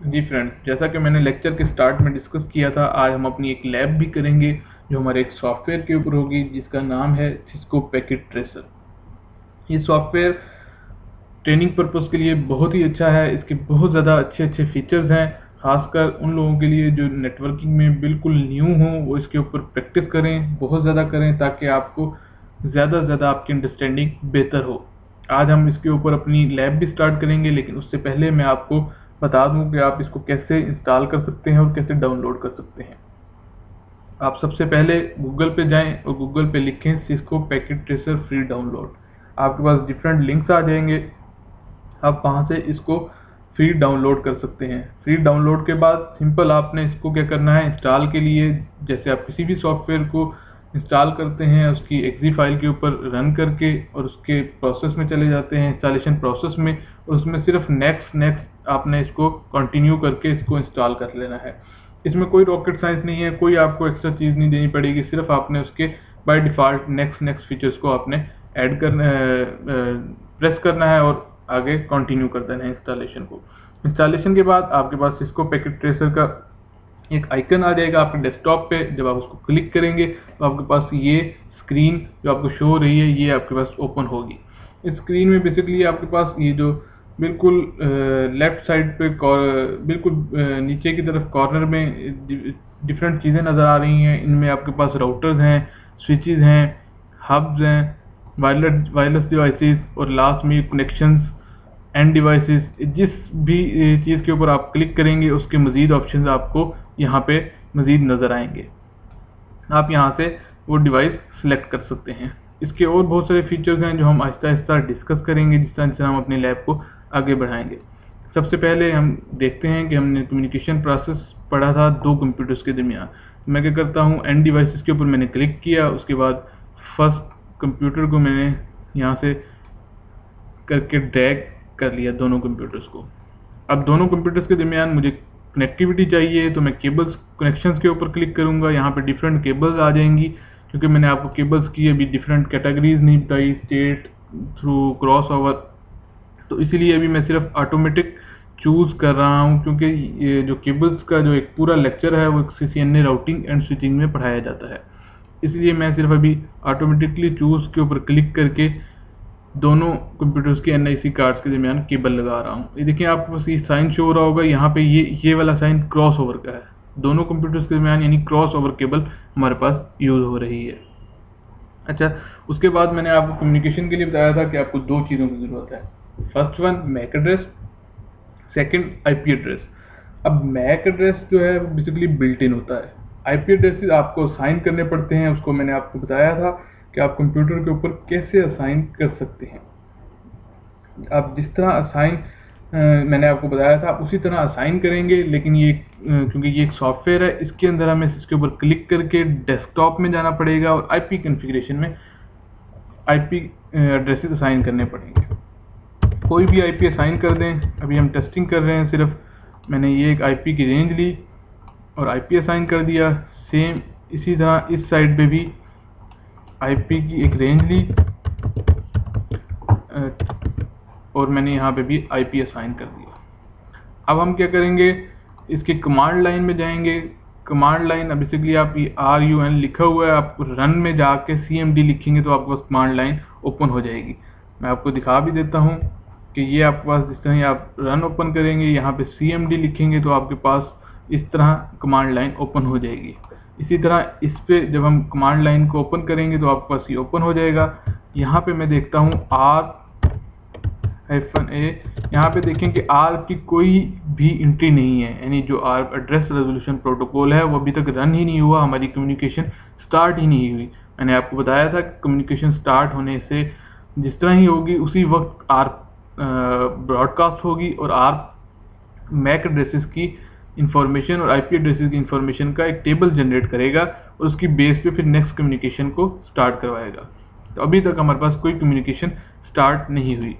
जी friends, जैसा कि मैंने लेक्चर के स्टार्ट में डिस्कस किया था, आज हम अपनी एक लैब भी करेंगे जो हमारे एक सॉफ्टवेयर के ऊपर होगी जिसका नाम है सिस्को पैकेट ट्रेसर। ये सॉफ्टवेयर ट्रेनिंग पर्पस के लिए बहुत ही अच्छा है। इसके बहुत ज़्यादा अच्छे अच्छे फीचर्स हैं, खासकर उन लोगों के लिए जो नेटवर्किंग में बिल्कुल न्यू हों, वो इसके ऊपर प्रैक्टिस करें, बहुत ज़्यादा करें, ताकि आपको ज़्यादा से ज़्यादा आपकी अंडरस्टैंडिंग बेहतर हो। आज हम इसके ऊपर अपनी लैब भी स्टार्ट करेंगे, लेकिन उससे पहले मैं आपको बता दूं कि आप इसको कैसे इंस्टॉल कर सकते हैं और कैसे डाउनलोड कर सकते हैं। आप सबसे पहले गूगल पे जाएं और गूगल पे लिखें Cisco packet tracer free download. आपके पास डिफरेंट लिंक्स आ जाएंगे, आप वहां से इसको फ्री डाउनलोड कर सकते हैं। फ्री डाउनलोड के बाद सिंपल आपने इसको क्या करना है, इंस्टॉल के लिए जैसे आप किसी भी सॉफ्टवेयर को इंस्टॉल करते हैं उसकी एक्जी फाइल के ऊपर रन करके और उसके प्रोसेस में चले जाते हैं, इंस्टॉलेशन प्रोसेस में, और उसमें सिर्फ नेक्स्ट नेक्स्ट आपने इसको कंटिन्यू करके इसको इंस्टॉल कर लेना है। इसमें कोई रॉकेट साइंस नहीं है, कोई आपको एक्स्ट्रा चीज़ नहीं देनी पड़ेगी, सिर्फ आपने उसके by default next next features को आपने ऐड करना प्रेस करना है और आगे कंटिन्यू कर देना है इंस्टॉलेशन को। इंस्टॉलेशन के बाद आपके पास सिस्को पैकेट ट्रेसर का एक आइकन आ जाएगा आपके डेस्कटॉप पे। जब आप उसको क्लिक करेंगे तो आपके पास ये स्क्रीन जो आपको शो हो रही है ये आपके पास ओपन होगी। इस स्क्रीन में बेसिकली आपके पास ये जो बिल्कुल लेफ्ट साइड पे बिल्कुल नीचे की तरफ कॉर्नर में डिफरेंट चीज़ें नज़र आ रही हैं। इनमें आपके पास राउटर्स हैं, स्विचेस हैं, हब्स हैं, वायरलेस डिवाइसेस और लास्ट में कनेक्शंस एंड डिवाइसेस। जिस भी चीज़ के ऊपर आप क्लिक करेंगे उसके मज़ीद ऑप्शंस आपको यहाँ पे मज़ीद नज़र आएंगे। आप यहाँ से वो डिवाइस सिलेक्ट कर सकते हैं। इसके और बहुत सारे फीचर्स हैं जो हम आहिस्ता आहिस्ता डिस्कस करेंगे जिस तरह से हम अपनी लैब को आगे बढ़ाएंगे। सबसे पहले हम देखते हैं कि हमने कम्युनिकेशन प्रोसेस पढ़ा था दो कंप्यूटर्स के दरमियान। मैं क्या करता हूँ, एंड डिवाइसेस के ऊपर मैंने क्लिक किया, उसके बाद फर्स्ट कंप्यूटर को मैंने यहाँ से करके ड्रैग कर लिया दोनों कंप्यूटर्स को। अब दोनों कंप्यूटर्स के दरमियान मुझे कनेक्टिविटी चाहिए, तो मैं केबल्स कनेक्शंस के ऊपर क्लिक करूंगा। यहाँ पे डिफरेंट केबल्स आ जाएंगी, क्योंकि मैंने आपको केबल्स की अभी डिफरेंट कैटेगरीज नहीं बताई, स्टेट, थ्रू, क्रॉस ओवर, तो इसीलिए अभी मैं सिर्फ ऑटोमेटिक चूज कर रहा हूँ, क्योंकि ये जो केबल्स का जो एक पूरा लेक्चर है वो CCNA राउटिंग एंड स्विचिंग में पढ़ाया जाता है। इसलिए मैं सिर्फ अभी ऑटोमेटिकली चूज के ऊपर क्लिक करके दोनों कंप्यूटर्स के NIC कार्ड्स के दरमियान केबल लगा रहा हूँ। ये देखिए आपको बस ये साइन शो हो रहा होगा, यहाँ पे ये वाला साइन क्रॉस ओवर का है, दोनों कंप्यूटर्स के दरमियान यानी क्रॉस ओवर केबल हमारे पास यूज हो रही है। अच्छा, उसके बाद मैंने आपको कम्युनिकेशन के लिए बताया था कि आपको दो चीज़ों की ज़रूरत है। First one MAC address, second IP address. अब मैक एड्रेस जो है बेसिकली बिल्ट इन होता है, IP एड्रेस आपको असाइन करने पड़ते हैं। उसको मैंने आपको बताया था कि आप कंप्यूटर के ऊपर कैसे असाइन कर सकते हैं। आप जिस तरह असाइन मैंने आपको बताया था आप उसी तरह असाइन करेंगे, लेकिन ये क्योंकि ये एक सॉफ्टवेयर है, इसके अंदर हमें इसके ऊपर क्लिक करके डेस्कटॉप में जाना पड़ेगा और IP कॉन्फ़िगरेशन में IP एड्रेसेस असाइन करने पड़ेंगे। कोई भी IP असाइन कर दें। अभी हम टेस्टिंग कर रहे हैं, सिर्फ मैंने ये एक IP की रेंज ली और IP असाइन कर दिया। सेम इसी तरह इस साइड पे भी IP की एक रेंज ली और मैंने यहाँ पे भी IP असाइन कर दिया। अब हम क्या करेंगे, इसके कमांड लाइन में जाएंगे। कमांड लाइन बेसिकली आप ये RUN लिखा हुआ है, आप रन में जाके CMD लिखेंगे तो आपके पास कमांड लाइन ओपन हो जाएगी। मैं आपको दिखा भी देता हूँ कि ये आपके पास जिस तरह आप रन ओपन करेंगे, यहाँ पे CMD लिखेंगे तो आपके पास इस तरह कमांड लाइन ओपन हो जाएगी। इसी तरह इस पे जब हम कमांड लाइन को ओपन करेंगे तो आपके पास ये ओपन हो जाएगा। यहाँ पे मैं देखता हूँ R-A, यहाँ पे देखें कि R की कोई भी एंट्री नहीं है, यानी जो R एड्रेस रेजोल्यूशन प्रोटोकॉल है वो अभी तक रन ही नहीं हुआ, हमारी कम्युनिकेशन स्टार्ट ही नहीं हुई। मैंने आपको बताया था कम्युनिकेशन स्टार्ट होने से जिस तरह ही होगी उसी वक्त R ब्रॉडकास्ट होगी और R मैक एड्रेसेस की इंफॉर्मेशन और IP एड्रेसेस की इंफॉर्मेशन का एक टेबल जनरेट करेगा और उसकी बेस पे फिर नेक्स्ट कम्युनिकेशन को स्टार्ट करवाएगा। तो अभी तक हमारे पास कोई कम्युनिकेशन स्टार्ट नहीं हुई।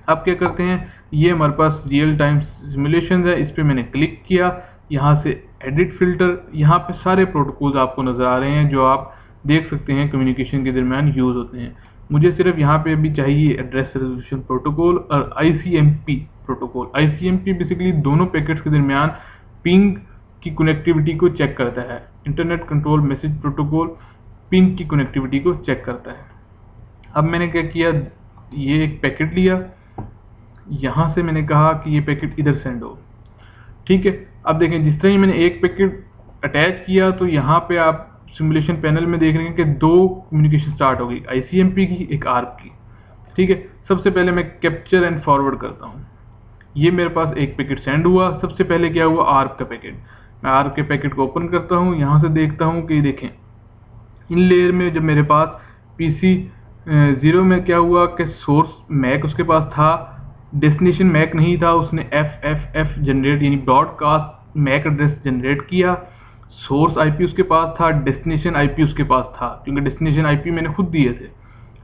अब क्या करते हैं, ये हमारे पास रियल टाइम सिमुलेशन है, इस पे मैंने क्लिक किया। यहाँ से एडिट फिल्टर, यहाँ पे सारे प्रोटोकॉल्स आपको नजर आ रहे हैं जो आप देख सकते हैं कम्युनिकेशन के दरमियान यूज होते हैं। मुझे सिर्फ यहाँ पे भी चाहिए एड्रेस रेजोल्यूशन प्रोटोकॉल और ICMP प्रोटोकॉल। ICMP बेसिकली दोनों पैकेट्स के दरमियान पिंग की कनेक्टिविटी को चेक करता है। Internet control message protocol ping की कनेक्टिविटी को चेक करता है। अब मैंने क्या किया, ये एक पैकेट लिया, यहां से मैंने कहा कि ये पैकेट इधर सेंड हो। ठीक है, अब देखें जिस तरह ही मैंने एक पैकेट अटैच किया तो यहाँ पे आप सिमुलेशन पैनल में देख रहे हैं कि दो कम्युनिकेशन स्टार्ट हो गई, ICMP की, एक ARP की। ठीक है, सबसे पहले मैं कैप्चर एंड फॉरवर्ड करता हूँ। ये मेरे पास एक पैकेट सेंड हुआ। सबसे पहले क्या हुआ, ARP का पैकेट। मैं ARP के पैकेट को ओपन करता हूँ, यहाँ से देखता हूँ कि देखें इन लेयर में जब मेरे पास PC 0 में क्या हुआ कि सोर्स मैक उसके पास था, डेस्टिनेशन मैक नहीं था, उसने FFF जनरेट यानी ब्रॉडकास्ट मैक एड्रेस जनरेट किया। सोर्स IP उसके पास था, डेस्टिनेशन IP उसके पास था, क्योंकि डेस्टिनेशन IP मैंने खुद दिए थे।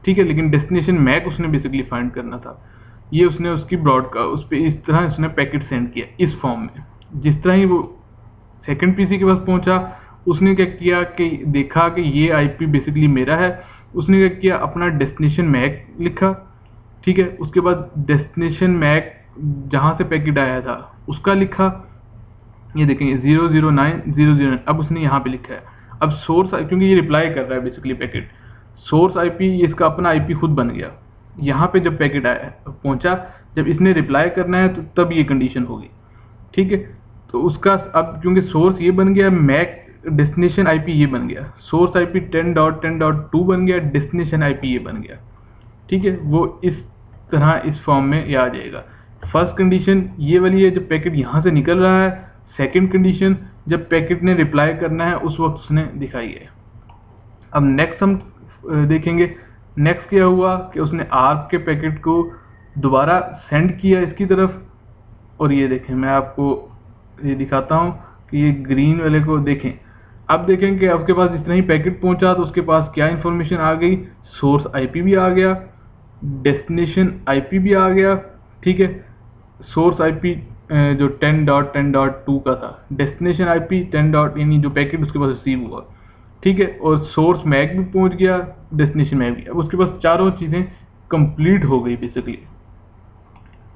ठीक है, लेकिन डेस्टिनेशन मैक उसने बेसिकली फाइंड करना था। ये उसने उसकी ब्रॉडकास्ट उस पर इस तरह उसने पैकेट सेंड किया इस फॉर्म में। जिस तरह ही वो सेकंड PC के पास पहुंचा, उसने क्या किया कि देखा कि ये IP बेसिकली मेरा है, उसने क्या किया अपना डेस्टिनेशन मैक लिखा। ठीक है, उसके बाद डेस्टिनेशन मैक जहां से पैकेट आया था उसका लिखा, ये देखेंगे 009 अब उसने यहाँ पे लिखा है। अब सोर्स, क्योंकि ये रिप्लाई कर रहा है बेसिकली पैकेट, सोर्स IP इसका अपना IP खुद बन गया। यहाँ पे जब पैकेट आया पहुंचा, जब इसने रिप्लाई करना है तो तब ये कंडीशन होगी। ठीक है, तो उसका अब क्योंकि सोर्स ये बन गया, मैक डेस्टिनेशन IP ये बन गया, सोर्स IP 10.10.2 बन गया, डेस्टिनेशन IP ये बन गया। ठीक है, वो इस तरह इस फॉर्म में ये आ जाएगा। फर्स्ट कंडीशन ये वाली है जब पैकेट यहाँ से निकल रहा है। सेकंड कंडीशन जब पैकेट ने रिप्लाई करना है उस वक्त उसने दिखाई है। अब नेक्स्ट हम देखेंगे, नेक्स्ट क्या हुआ कि उसने ARP के पैकेट को दोबारा सेंड किया इसकी तरफ। और ये देखें, मैं आपको ये दिखाता हूँ कि ये ग्रीन वाले को देखें। अब देखें कि आपके पास जिस तरह ही पैकेट पहुंचा तो उसके पास क्या इंफॉर्मेशन आ गई, सोर्स IP भी आ गया, डेस्टिनेशन IP भी आ गया। ठीक है, सोर्स IP जो 10.10.2 का था, डेस्टिनेशन IP 10. यानी जो पैकेट उसके पास रिसीव हुआ। ठीक है, और सोर्स मैक भी पहुंच गया, डेस्टिनेशन मैक भी। अब उसके पास चारों चीजें कंप्लीट हो गई बेसिकली।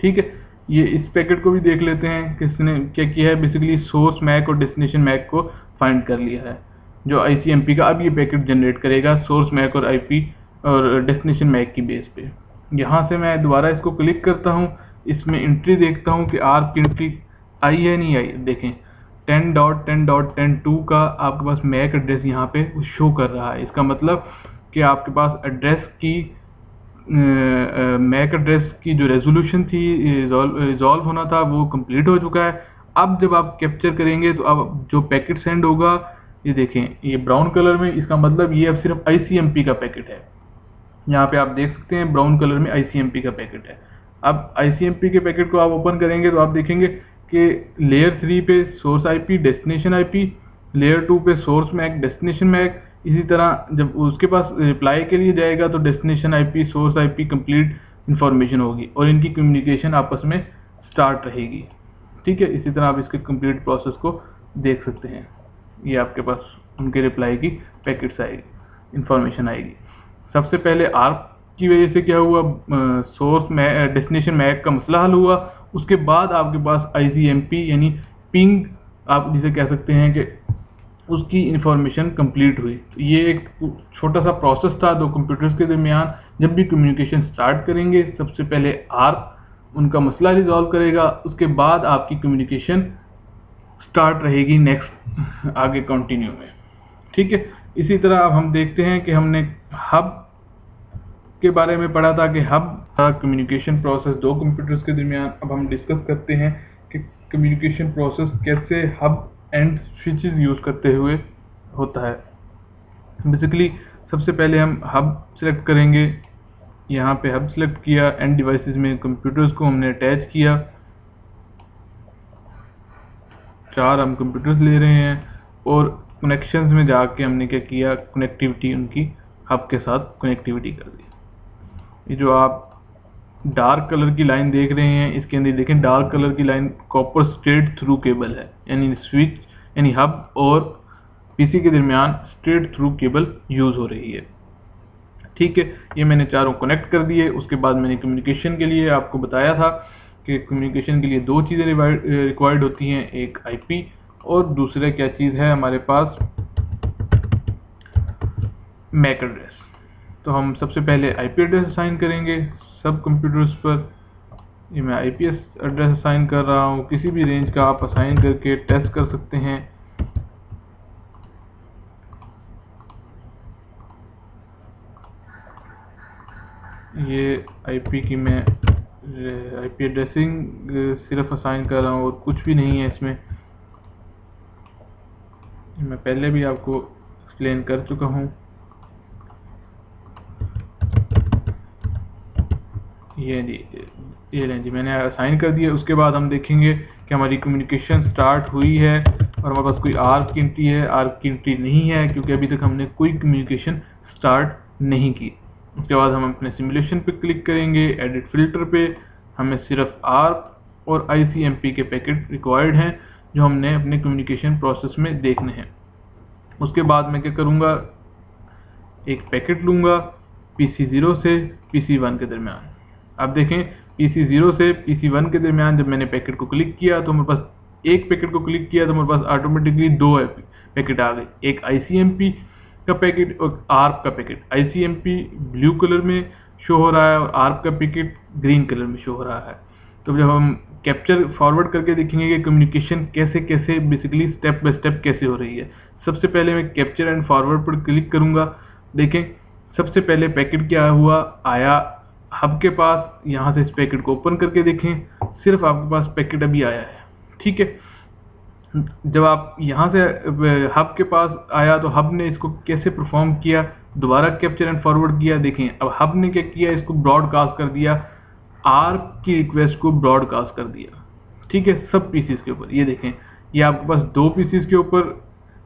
ठीक है, ये इस पैकेट को भी देख लेते हैं किसने क्या किया है। बेसिकली सोर्स मैक और डेस्टिनेशन मैक को फाइंड कर लिया है जो ICMP का अब ये पैकेट जनरेट करेगा सोर्स मैक और IP और डेस्टिनेशन मैक की बेस पे। यहाँ से मैं दोबारा इसको क्लिक करता हूँ, इसमें एंट्री देखता हूँ कि ARP की एंट्री आई है नहीं आई। देखें 10.10.10.2 का आपके पास मैक एड्रेस यहाँ पे शो कर रहा है। इसका मतलब कि आपके पास एड्रेस की मैक एड्रेस की जो रेजोल्यूशन थी, रिजॉल्व होना था, वो कंप्लीट हो चुका है। अब जब आप कैप्चर करेंगे तो अब जो पैकेट सेंड होगा, ये देखें ये ब्राउन कलर में, इसका मतलब ये अब सिर्फ ICMP का पैकेट है। यहाँ पे आप देख सकते हैं ब्राउन कलर में ICMP का पैकेट है। अब ICMP के पैकेट को आप ओपन करेंगे तो आप देखेंगे कि लेयर 3 पे source IP destination IP, layer 2 पे सोर्स मैक डेस्टिनेशन मैक। इसी तरह जब उसके पास रिप्लाई के लिए जाएगा तो destination IP source IP complete information होगी और इनकी कम्युनिकेशन आपस में स्टार्ट रहेगी। ठीक है, इसी तरह आप इसके कंप्लीट प्रोसेस को देख सकते हैं। ये आपके पास उनके रिप्लाई की पैकेट्स आएगी, इंफॉर्मेशन आएगी। सबसे पहले ARP की वजह से क्या हुआ, सोर्स डेस्टिनेशन मैक का मसला हल हुआ। उसके बाद आपके पास ICMP यानी पिंग आप जिसे कह सकते हैं कि उसकी इंफॉर्मेशन कंप्लीट हुई। तो ये एक छोटा सा प्रोसेस था दो कंप्यूटर्स के दरमियान। जब भी कम्युनिकेशन स्टार्ट करेंगे सबसे पहले ARP उनका मसला रिजॉल्व करेगा, उसके बाद आपकी कम्युनिकेशन स्टार्ट रहेगी नेक्स्ट आगे कंटिन्यू में। ठीक है, इसी तरह अब हम देखते हैं कि हमने हब के बारे में पढ़ा था कि हब कम्युनिकेशन प्रोसेस दो कंप्यूटर्स के दरमियान। अब हम डिस्कस करते हैं कि कम्युनिकेशन प्रोसेस कैसे हब एंड स्विचेस यूज करते हुए होता है। बेसिकली सबसे पहले हम हब सेलेक्ट करेंगे, यहाँ पे हब सेलेक्ट किया, एंड डिवाइसेस में कंप्यूटर्स को हमने अटैच किया। 4 हम कंप्यूटर्स ले रहे हैं और कनेक्शंस में जाके हमने क्या किया, कनेक्टिविटी उनकी हब के साथ कनेक्टिविटी कर दी। ये जो आप डार्क कलर की लाइन देख रहे हैं, इसके अंदर देखें डार्क कलर की line copper straight through cable है, यानी स्विच यानी हब और PC के दरमियान स्ट्रेट थ्रू केबल यूज हो रही है। ठीक है, ये मैंने चारों कनेक्ट कर दिए। उसके बाद मैंने कम्युनिकेशन के लिए आपको बताया था कि कम्युनिकेशन के लिए दो चीज़ें रिक्वायर्ड होती हैं, एक आईपी और दूसरा क्या चीज़ है हमारे पास, मैक एड्रेस। तो हम सबसे पहले आईपी एड्रेस असाइन करेंगे सब कंप्यूटर्स पर। ये मैं आईपी एड्रेस असाइन कर रहा हूँ, किसी भी रेंज का आप असाइन करके टेस्ट कर सकते हैं। ये आईपी की मैं आईपी एड्रेसिंग सिर्फ असाइन कर रहा हूँ और कुछ भी नहीं है इसमें, मैं पहले भी आपको एक्सप्लेन कर चुका हूँ। ये लें जी, मैंने असाइन कर दिया। उसके बाद हम देखेंगे कि हमारी कम्युनिकेशन स्टार्ट हुई है और हमारे पास कोई आर्क की एंट्री है, आर्क की एंट्री नहीं है क्योंकि अभी तक हमने कोई कम्युनिकेशन स्टार्ट नहीं की। उसके बाद हम अपने सिमुलेशन पे क्लिक करेंगे, एडिट फिल्टर पे। हमें सिर्फ आर्क और आईसीएमपी के पैकेट रिक्वायर्ड हैं जो हमने अपने कम्युनिकेशन प्रोसेस में देखने हैं। उसके बाद मैं क्या करूँगा, एक पैकेट लूँगा PC0 से PC1 के दरमियान। अब देखें PC0 से PC1 के दरमियान जब मैंने पैकेट को क्लिक किया तो मेरे पास एक पैकेट को क्लिक किया तो मेरे पास ऑटोमेटिकली दो पैकेट आ गए, एक ICMP का पैकेट और आर्क का पैकेट। ICMP ब्लू कलर में शो हो रहा है और आर्क का पैकेट ग्रीन कलर में शो हो रहा है। तो जब हम कैप्चर फॉरवर्ड करके देखेंगे कि कम्युनिकेशन कैसे कैसे बेसिकली स्टेप बाय स्टेप कैसे हो रही है। सबसे पहले मैं कैप्चर एंड फॉरवर्ड पर क्लिक करूंगा। देखें सबसे पहले पैकेट क्या हुआ, आया हब के पास। यहाँ से इस पैकेट को ओपन करके देखें, सिर्फ आपके पास पैकेट अभी आया है, ठीक है। जब आप यहाँ से हब के पास आया तो हब ने इसको कैसे परफॉर्म किया, दोबारा कैप्चर एंड फॉरवर्ड किया। देखें अब हब ने क्या किया, इसको ब्रॉडकास्ट कर दिया, आर्क की रिक्वेस्ट को ब्रॉडकास्ट कर दिया, ठीक है, सब पीसीस के ऊपर। ये देखें ये आपके पास दो पीसीस के ऊपर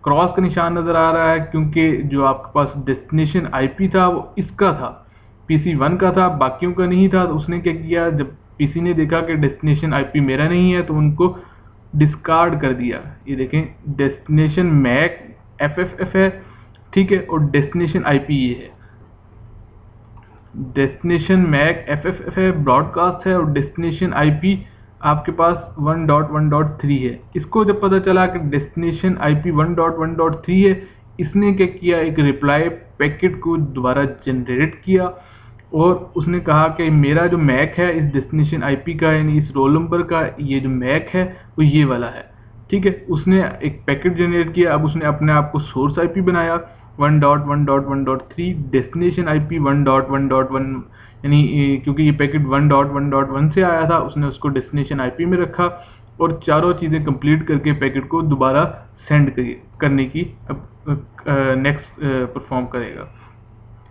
क्रॉस का निशान नजर आ रहा है क्योंकि जो आपके पास डेस्टिनेशन आईपी था वो इसका था, PC1 का था, बाकियों का नहीं था। तो उसने क्या किया, जब पीसी ने देखा कि डेस्टिनेशन आईपी मेरा नहीं है तो उनको डिस्कार्ड कर दिया। ये देखें डेस्टिनेशन मैक FFF है, ठीक है, और डेस्टिनेशन आईपी ये है। डेस्टिनेशन मैक FFF है, ब्रॉडकास्ट है, और डेस्टिनेशन आईपी आपके पास 1.1.3 है। इसको जब पता चला कि डेस्टिनेशन आईपी 1.1.3 है, इसने क्या किया, एक रिप्लाई पैकेट को दोबारा जनरेट किया और उसने कहा कि मेरा जो मैक है इस डेस्टिनेशन आईपी का, यानी इस रोल नंबर का ये जो मैक है वो ये वाला है, ठीक है। उसने एक पैकेट जनरेट किया। अब उसने अपने आप को सोर्स आईपी बनाया 1.1.1.3, डेस्टिनेशन आईपी 1.1.1, यानी क्योंकि ये पैकेट 1.1.1 से आया था उसने उसको डेस्टिनेशन आईपी में रखा और चारों चीज़ें कंप्लीट करके पैकेट को दोबारा सेंड करने की नेक्स्ट परफॉर्म करेगा।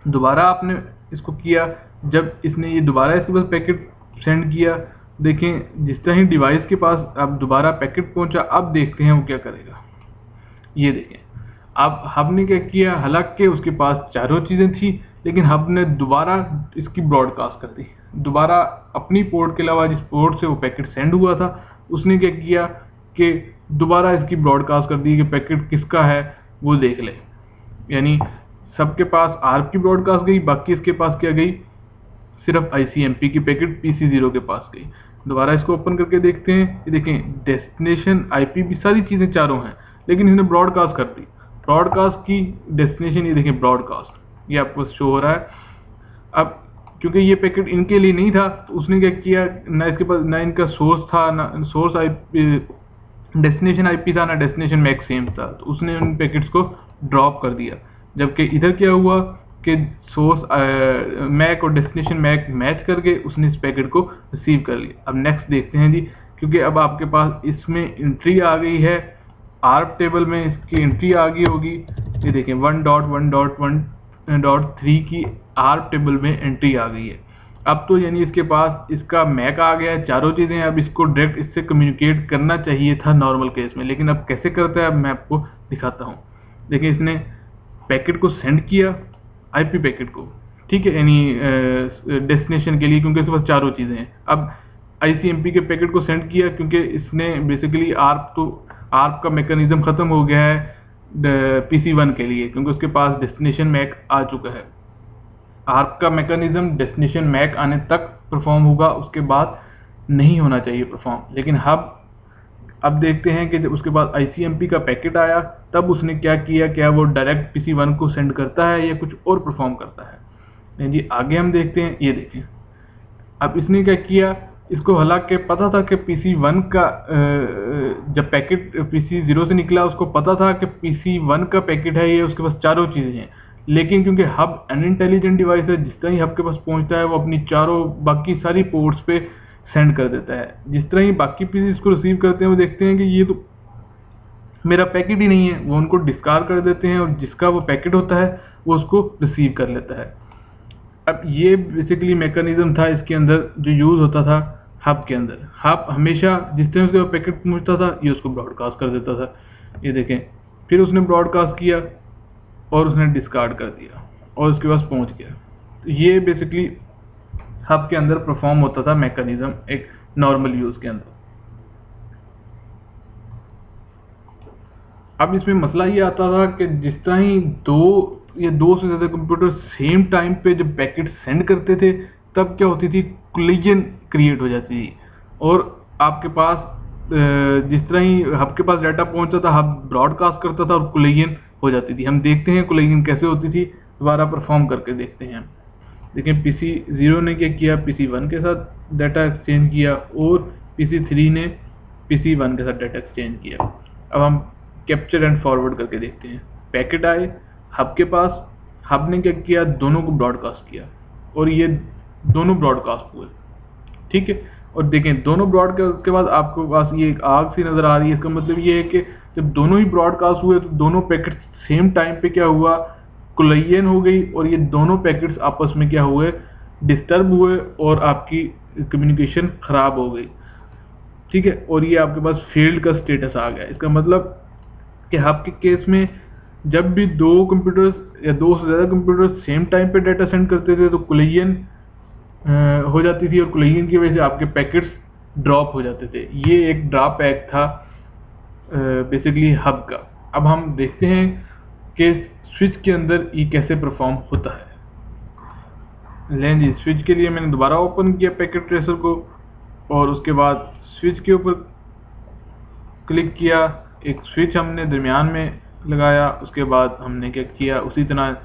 दोबारा आपने इसको किया, जब इसने ये दोबारा इसके पास पैकेट सेंड किया, देखें जिस तरह ही डिवाइस के पास अब दोबारा पैकेट पहुंचा, अब देखते हैं वो क्या करेगा। ये देखें अब हब ने क्या किया, हालांकि उसके पास चारों चीज़ें थी लेकिन हब ने दोबारा इसकी ब्रॉडकास्ट कर दी। दोबारा अपनी पोर्ट के अलावा जिस पोर्ट से वो पैकेट सेंड हुआ था उसने क्या किया कि दोबारा इसकी ब्रॉडकास्ट कर दी कि पैकेट किसका है वो देख ले। यानी सबके पास आर्क की ब्रॉडकास्ट गई, बाकी इसके पास क्या गई, सिर्फ ICMP की पैकेट PC0 के पास गई। दोबारा इसको ओपन करके देखते हैं। ये देखें डेस्टिनेशन आईपी भी सारी चीज़ें चारों हैं लेकिन इसने ब्रॉडकास्ट कर दी। ब्रॉडकास्ट की डेस्टिनेशन ये देखें ब्रॉडकास्ट, ये आपको शो हो रहा है। अब क्योंकि ये पैकेट इनके लिए नहीं था तो उसने क्या किया, ना इसके पास ना इनका सोर्स था, ना सोर्स डेस्टिनेशन आईपी था, ना डेस्टिनेशन मैक सेम था, तो उसने उन पैकेट्स को ड्रॉप कर दिया। जबकि इधर क्या हुआ कि सोर्स मैक और डेस्टिनेशन मैक मैच करके उसने इस पैकेट को रिसीव कर लिया। अब नेक्स्ट देखते हैं जी, क्योंकि अब आपके पास इसमें एंट्री आ गई है, आर्क टेबल में इसकी एंट्री आ गई होगी। ये देखें 1.1.1.3 की आर्क टेबल में एंट्री आ गई है। अब तो यानी इसके पास इसका मैक आ गया है, चारों चीज़ें। अब इसको डायरेक्ट इससे कम्युनिकेट करना चाहिए था नॉर्मल केस में, लेकिन अब कैसे करता है अब मैं आपको दिखाता हूँ। देखिए इसने पैकेट को सेंड किया, आईपी पैकेट को, ठीक है, यानी डेस्टिनेशन के लिए, क्योंकि इसके पास चारों चीज़ें हैं। अब ICMP के पैकेट को सेंड किया क्योंकि इसने बेसिकली आर्क का मैकेनिज्म ख़त्म हो गया है PC1 के लिए, क्योंकि उसके पास डेस्टिनेशन मैक आ चुका है। आर्क का मैकेनिज्म डेस्टिनेशन मैक आने तक परफॉर्म होगा, उसके बाद नहीं होना चाहिए परफॉर्म। लेकिन हब अब देखते हैं कि जब उसके बाद ICMP का पैकेट आया तब उसने क्या किया, क्या वो डायरेक्ट PC1 को सेंड करता है या कुछ और परफॉर्म करता है। नहीं जी, आगे हम देखते हैं। ये देखें, अब इसने क्या किया, इसको हालांकि पता था कि PC1 का जब पैकेट PC0 से निकला उसको पता था कि PC1 का पैकेट है, ये उसके पास चारों चीज़ें हैं। लेकिन क्योंकि हब अनइंटेलिजेंट डिवाइस है, जिस तरह ही हब के पास पहुंचता है वो अपनी चारों बाकी सारी पोर्ट्स पे सेंड कर देता है। जिस तरह ही बाकी पीसी इसको रिसीव करते हैं वो देखते हैं कि ये तो मेरा पैकेट ही नहीं है, वो उनको डिस्कार्ड कर देते हैं और जिसका वो पैकेट होता है वो उसको रिसीव कर लेता है। अब ये बेसिकली मैकेनिज्म था इसके अंदर जो यूज होता था हब के अंदर। हब हमेशा जिस तरह से पैकेट पहुंचता था ये उसको ब्रॉडकास्ट कर देता था। ये देखें, फिर उसने ब्रॉडकास्ट किया और उसने डिस्कार्ड कर दिया और उसके पास पहुंच गया। तो ये बेसिकली हब के अंदर परफॉर्म होता था मैकेनिज्म एक नॉर्मल यूज के अंदर। अब इसमें मसला ये आता था कि जिस तरह ही दो से ज्यादा कंप्यूटर सेम टाइम पे जब पैकेट सेंड करते थे तब क्या होती थी, कोलिजन क्रिएट हो जाती थी। और आपके पास जिस तरह ही हब के पास डाटा पहुंचता था हब ब्रॉडकास्ट करता था और कोलिजन हो जाती थी। हम देखते हैं कोलिजन कैसे होती थी, दोबारा परफॉर्म करके देखते हैं। देखिए PC0 ने क्या किया, PC1 के साथ डाटा एक्सचेंज किया और PC3 ने PC1 के साथ डाटा एक्सचेंज किया। अब हम कैप्चर एंड फॉरवर्ड करके देखते हैं। पैकेट आए हब के पास, हब ने क्या किया, दोनों को ब्रॉडकास्ट किया और ये दोनों ब्रॉडकास्ट हुए। ठीक है, और देखें दोनों ब्रॉडकास्ट के बाद आपको पास ये एक आग सी नजर आ रही है। इसका मतलब ये है कि जब दोनों ही ब्रॉडकास्ट हुए तो दोनों पैकेट सेम टाइम पे क्या हुआ, कोलिजन हो गई और ये दोनों पैकेट्स आपस में क्या हुए, डिस्टर्ब हुए और आपकी कम्युनिकेशन खराब हो गई। ठीक है, और ये आपके पास फेल्ड का स्टेटस आ गया। इसका मतलब कि हब के केस में जब भी दो कंप्यूटर्स या दो से ज्यादा कंप्यूटर्स सेम टाइम पे डाटा सेंड करते थे तो कोलिजन हो जाती थी और कोलिजन की वजह से आपके पैकेट्स ड्रॉप हो जाते थे। ये एक ड्रॉप बैक था बेसिकली हब का। अब हम देखते हैं कि स्विच के अंदर ये कैसे परफॉर्म होता है। लें जी, स्विच के लिए मैंने दोबारा ओपन किया पैकेट ट्रेसर को और उसके बाद स्विच के ऊपर क्लिक किया। एक स्विच हमने दरमियान में लगाया। उसके बाद हमने क्या किया, उसी तरह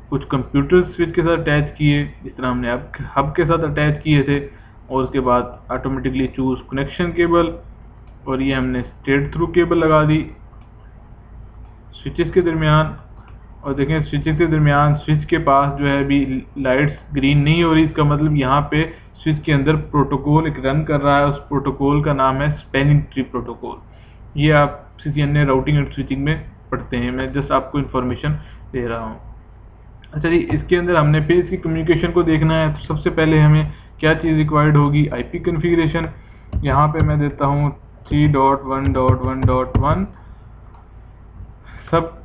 कुछ कंप्यूटर स्विच के साथ अटैच किए जिस तरह हमने हब के साथ अटैच किए थे और उसके बाद ऑटोमेटिकली चूज कनेक्शन केबल और ये हमने स्ट्रेट थ्रू केबल लगा दी स्विचेस के दरमियान। और देखें स्विचेस के दरमियान स्विच के पास जो है अभी लाइट्स ग्रीन नहीं हो रही। इसका मतलब यहाँ पे स्विच के अंदर प्रोटोकॉल एक रन कर रहा है। उस प्रोटोकॉल का नाम है स्पैनिंग ट्री प्रोटोकॉल। ये आप किसी अन्य राउटिंग एंड स्विचिंग में पढ़ते हैं, मैं जस्ट आपको इन्फॉर्मेशन दे रहा हूँ। अच्छा जी, इसके अंदर हमने फिर इसकी कम्युनिकेशन को देखना है। तो सबसे पहले हमें क्या चीज़ रिक्वायर्ड होगी, IP कन्फिग्रेशन। यहाँ पे मैं देता हूँ 3.1.1.1। सब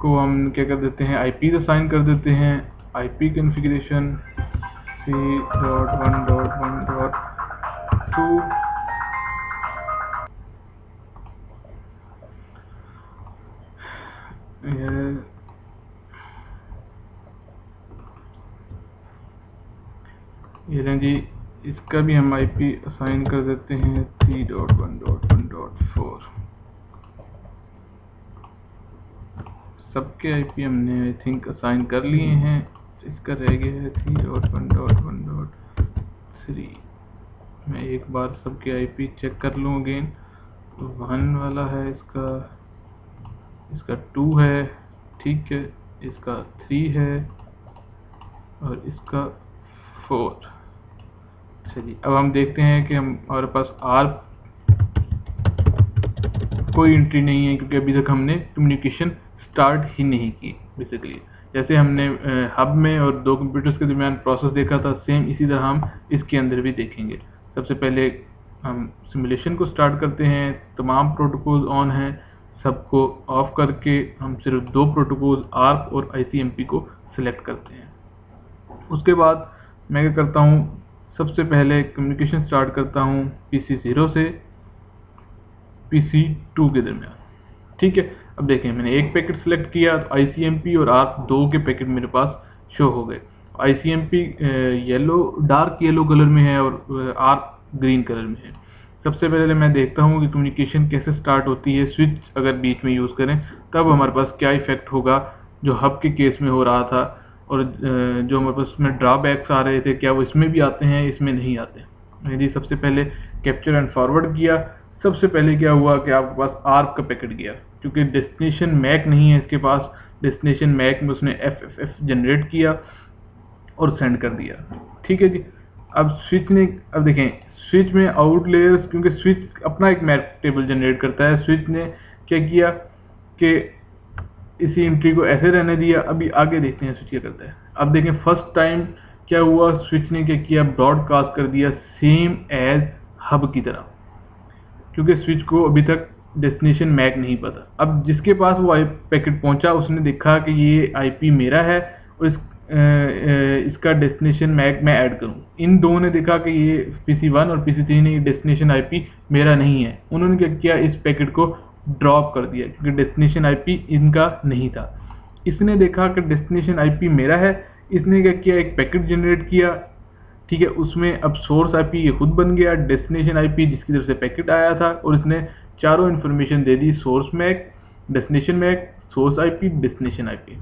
को हम क्या कर देते हैं, IP असाइन कर देते हैं। IP configuration 3.1.1.2। ये लें जी, इसका भी हम IP असाइन कर देते हैं 3.1.1.4। सबके IP हमने आई थिंक असाइन कर लिए हैं। इसका रह गया है 3.1.1.3। मैं एक बार सबके IP चेक कर लूँ अगेन। 1 वाला है इसका 2 है, ठीक है, इसका 3 है और इसका 4। चलिए अब हम देखते हैं कि हमारे पास कोई एंट्री नहीं है क्योंकि अभी तक हमने कम्युनिकेशन स्टार्ट ही नहीं की। बेसिकली जैसे हमने हब में और दो कंप्यूटर्स के दरमियान प्रोसेस देखा था, सेम इसी तरह हम इसके अंदर भी देखेंगे। सबसे पहले हम सिमुलेशन को स्टार्ट करते हैं। तमाम प्रोटोकॉल ऑन हैं, सबको ऑफ करके हम सिर्फ दो प्रोटोकॉल ARP और ICMP को सिलेक्ट करते हैं। उसके बाद मैं क्या करता हूँ, सबसे पहले कम्युनिकेशन स्टार्ट करता हूँ PC0 से PC2 के दरमियान। ठीक है, अब देखें मैंने एक पैकेट सिलेक्ट किया तो ICMP और ARP दो के पैकेट मेरे पास शो हो गए ICMP yellow, dark yellow colour में है और आर्क ग्रीन कलर में है। सबसे पहले मैं देखता हूँ कि कम्युनिकेशन कैसे स्टार्ट होती है। स्विच अगर बीच में यूज़ करें तब हमारे पास क्या इफेक्ट होगा जो हब के केस में हो रहा था, और जो हमारे पास में ड्रॉबैक्स आ रहे थे क्या वो इसमें भी आते हैं, इसमें नहीं आते। यदि सबसे पहले कैप्चर एंड फॉरवर्ड किया, सबसे पहले क्या हुआ कि आपके पास आर्क का पैकेट गया, क्योंकि डेस्टिनेशन मैक नहीं है इसके पास। डेस्टिनेशन मैक में उसने FFF जनरेट किया और सेंड कर दिया। ठीक है जी। अब स्विच ने, अब देखें स्विच में आउट लेयर्स, क्योंकि स्विच अपना एक मैक टेबल जनरेट करता है, स्विच ने क्या किया कि इसी एंट्री को ऐसे रहने दिया। अभी आगे देखते हैं स्विच क्या करता है। अब देखें फर्स्ट टाइम क्या हुआ, स्विच ने क्या किया, ब्रॉडकास्ट कर दिया सेम एज हब की तरह, क्योंकि स्विच को अभी तक डेस्टिनेशन मैक नहीं पता। अब जिसके पास वो पैकेट पहुंचा उसने देखा कि ये IP मेरा है और इसका डेस्टिनेशन मैक मैं ऐड करूं। इन दोनों ने देखा कि ये PC1 और PC3 ने डेस्टिनेशन IP मेरा नहीं है। उन्होंने क्या किया, इस पैकेट को ड्रॉप कर दिया क्योंकि डेस्टिनेशन IP इनका नहीं था। इसने देखा कि डेस्टिनेशन IP मेरा है, इसने क्या किया, एक पैकेट जनरेट किया। ठीक है, उसमें अब सोर्स IP ये खुद बन गया, डेस्टिनेशन IP जिसकी तरफ से पैकेट आया था, और इसने चारों इन्फॉर्मेशन दे दी, source MAC, destination MAC, source IP, destination IP।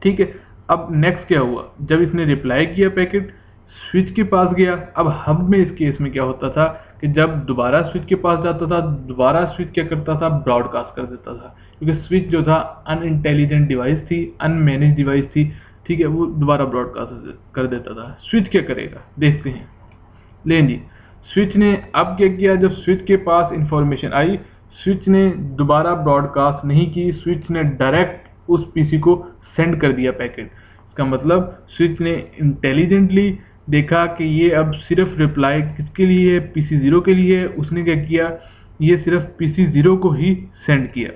ठीक है, अब नेक्स्ट क्या हुआ, जब इसने रिप्लाई किया पैकेट स्विच के पास गया। अब हब में इस केस में क्या होता था कि जब दोबारा स्विच के पास जाता था, दोबारा स्विच क्या करता था, ब्रॉडकास्ट कर देता था, क्योंकि स्विच जो था अनइंटेलिजेंट डिवाइस थी, अनमैनेज डिवाइस थी। ठीक है, वो दोबारा ब्रॉडकास्ट कर देता था। स्विच क्या करेगा देखते हैं। लें जी, स्विच ने अब क्या किया, जब स्विच के पास इंफॉर्मेशन आई, स्विच ने दोबारा ब्रॉडकास्ट नहीं की, स्विच ने डायरेक्ट उस PC को सेंड कर दिया पैकेट। इसका मतलब स्विच ने इंटेलिजेंटली देखा कि ये अब सिर्फ रिप्लाई किसके लिए है, PC0 के लिए है। उसने क्या किया, ये सिर्फ PC0 को ही सेंड किया।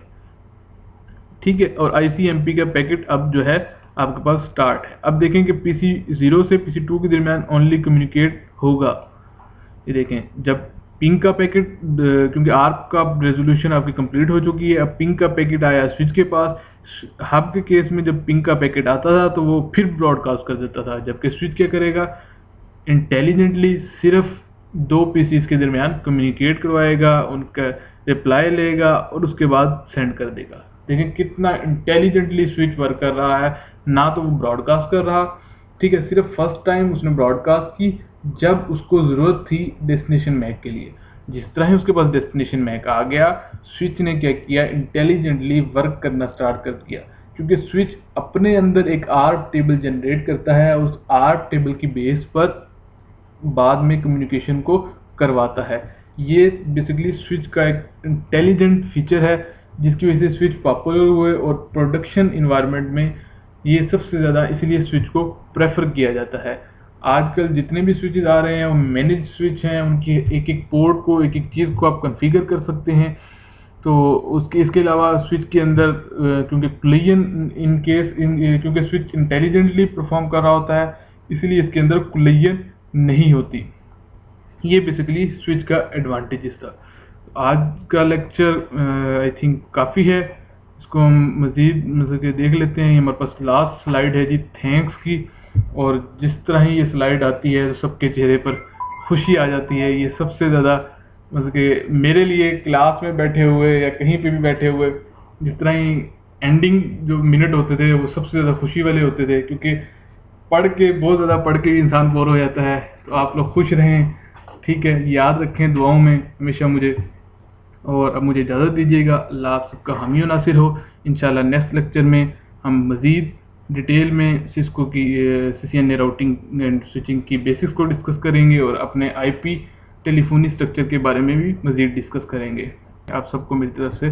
ठीक है, और ICMP का पैकेट अब जो है आपके पास स्टार्ट है। अब देखें कि PC0 से PC2 के दरमियान ओनली कम्युनिकेट होगा। ये देखें, जब पिंग का पैकेट, क्योंकि आर्क का रेजोल्यूशन आपकी कंप्लीट हो चुकी है, अब पिंग का पैकेट आया स्विच के पास। हब के केस में जब पिंग का पैकेट आता था तो वो फिर ब्रॉडकास्ट कर देता था, जबकि स्विच क्या करेगा, इंटेलिजेंटली सिर्फ दो PCs के दरमियान कम्युनिकेट करवाएगा, उनका रिप्लाई लेगा और उसके बाद सेंड कर देगा। देखें कितना इंटेलिजेंटली स्विच वर्क कर रहा है, ना तो वो ब्रॉडकास्ट कर रहा। ठीक है, सिर्फ फर्स्ट टाइम उसने ब्रॉडकास्ट की जब उसको जरूरत थी डेस्टिनेशन मैक के लिए। जिस तरह ही उसके पास डेस्टिनेशन मैक आ गया, स्विच ने क्या किया, इंटेलिजेंटली वर्क करना स्टार्ट कर दिया, क्योंकि स्विच अपने अंदर एक आर्क टेबल जनरेट करता है, उस आर्क टेबल की बेस पर बाद में कम्युनिकेशन को करवाता है। ये बेसिकली स्विच का एक इंटेलिजेंट फीचर है, जिसकी वजह से स्विच पॉपुलर हुए और प्रोडक्शन इन्वायरमेंट में ये सबसे ज़्यादा इसलिए स्विच को प्रेफर किया जाता है। आजकल जितने भी स्विचेस आ रहे हैं वो मैनेज स्विच हैं, उनकी एक एक पोर्ट को, एक एक चीज़ को आप कॉन्फ़िगर कर सकते हैं। तो उसके इसके अलावा स्विच के अंदर क्योंकि कुलियन इन केस क्योंकि स्विच इंटेलिजेंटली परफॉर्म कर रहा होता है, इसलिए इसके अंदर कुलियन नहीं होती। ये बेसिकली स्विच का एडवांटेजेस था। आज का लेक्चर आई थिंक काफ़ी है, इसको हम मज़ीद मतलब कि देख लेते हैं। ये हमारे पास लास्ट स्लाइड है जी, थैंक्स की। और जिस तरह ही ये स्लाइड आती है तो सबके चेहरे पर खुशी आ जाती है। ये सबसे ज़्यादा मतलब कि मेरे लिए क्लास में बैठे हुए या कहीं पे भी बैठे हुए, जिस तरह ही एंडिंग जो मिनट होते थे वो सबसे ज़्यादा खुशी वाले होते थे, क्योंकि पढ़ के बहुत ज़्यादा पढ़ के इंसान बोर हो जाता है। तो आप लोग खुश रहें, ठीक है, याद रखें दुआओं में हमेशा मुझे। और अब मुझे इजाज़त दीजिएगा। अल्लाह आप सबका हामी और नासिर हो। इंशाल्लाह नेक्स्ट लेक्चर में हम मज़ीद डिटेल में सिस्को की CCNA राउटिंग एंड स्विचिंग की बेसिक्स को डिस्कस करेंगे और अपने IP टेलीफोनी स्ट्रक्चर के बारे में भी मज़ीद डिस्कस करेंगे। आप सबको मेरी तरफ से